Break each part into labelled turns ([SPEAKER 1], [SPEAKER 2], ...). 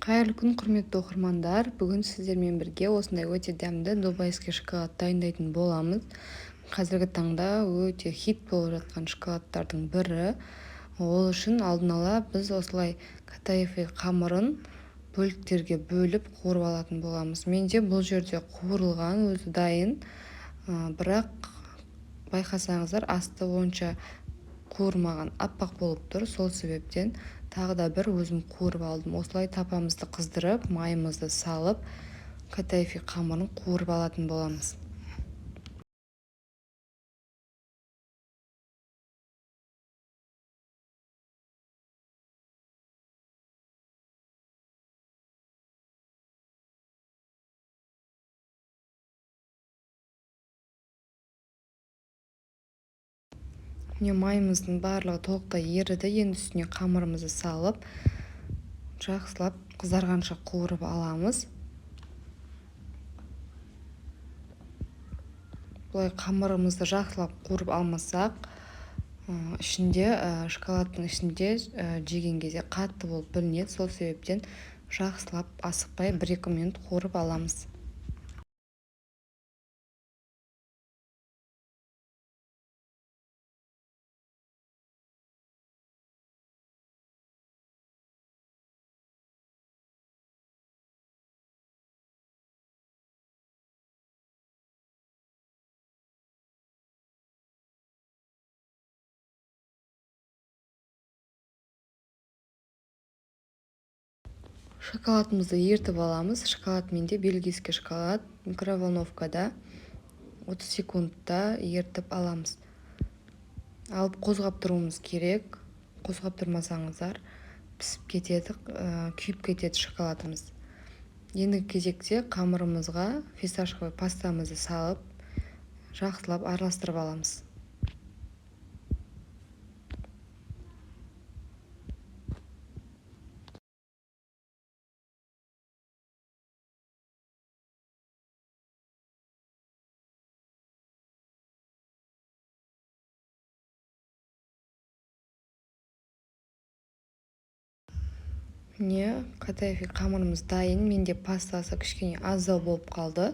[SPEAKER 1] Қайырлы күн, құрметті оқырмандар. Бүгін сіздермен бірге осындай өте дәмді дубайский шоколад дайындайтын боламыз. Қазіргі таңда өте хит болып жатқан шоколадтардың бірі. Ол үшін алдын ала біз осылай катаефе қамырын бөліктерге бөліп қуырып алатын боламыз. Менде бұл жерде қуырылған, өзі дайын. Бірақ байқасаңыздар, асты онша қуырмаған, аппақ болып тұр. Сол себептен тағы да бір өзім қуырып алдым. Осылай тапамызды қыздырып, майымызды салып, катаефе қамырын қуырып алатын боламыз. Міне майымыздың барлығы толықтай еріді. Енді үстіне қамырымызды салып, жақсылап қызарғанша қуырып аламыз. Бұлай қамырымызды жақсылап қуырып алмасақ, шоколадтың ішінде жеген кезде қатты болып білінеді. Сол себептен жақсылап асықпай 1-2 минут қуырып аламыз. Шоколадымызды ертіп аламыз. Шоколад менде бельгийский шоколад. Микроволновкада 30 секундта ертіп аламыз. Алып қозғап тұруымыз керек. Қозғап тұрмасаңыздар пісіп кетеді, күйіп кетеді шоколадымыз. Ендігі кезекте қамырымызға фисташковый пастамызды салып, жақсылап араластырып аламыз. Міне катаефе қамырымыз дайын. Менде пастасы кішкене аздау болып қалды,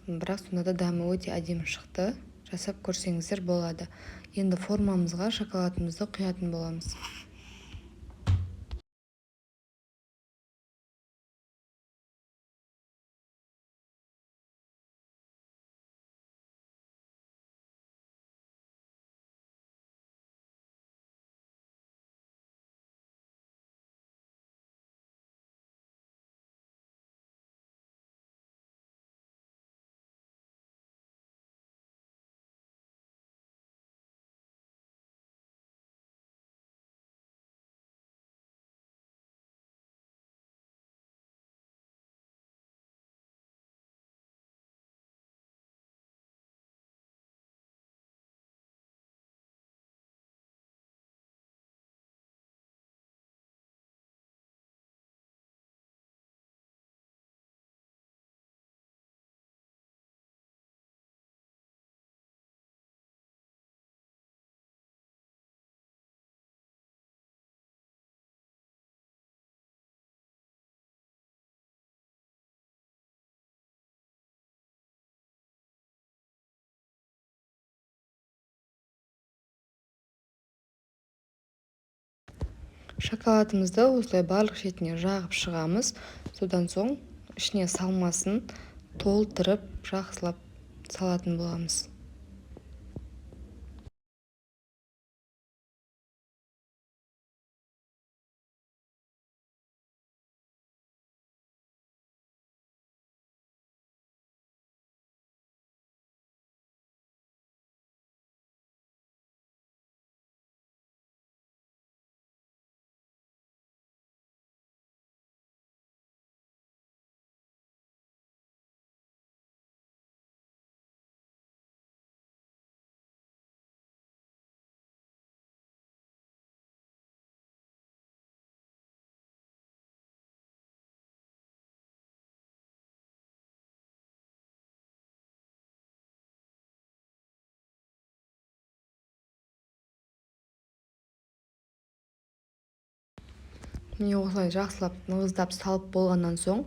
[SPEAKER 1] бірақ сонда да дәмі өте әдемі шықты. Жасап көрсеңіздер болады. Енді формамызға шоколадымызды құятын боламыз. Шоколадымызды осылай барлық шетіне жағып шығамыз. Содан соң ішіне салмасын толтырып жақсылап салатын боламыз. міне осылай жақсылап нығыздап салып болғаннан соң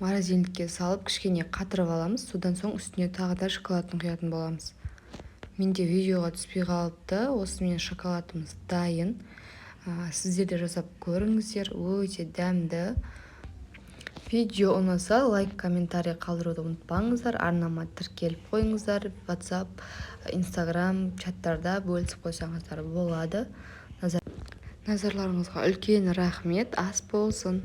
[SPEAKER 1] морозильникке салып кішкене қатырып аламыз. Содан соң үстіне тағы да шоколадын құятын боламыз. Менде видеоға түспей қалыпты. Осымен шоколадымыз дайын. Сіздер де жасап көріңіздер, өте дәмді. Видео ұнаса лайк, комментарий қалдыруды ұмытпаңыздар. Арнама тіркеліп қойыңыздар. WhatsApp, Instagram чаттарда бөлісіп қойсаңыздар болады. Назарларыңызға үлкен рахмет. Ас болсын.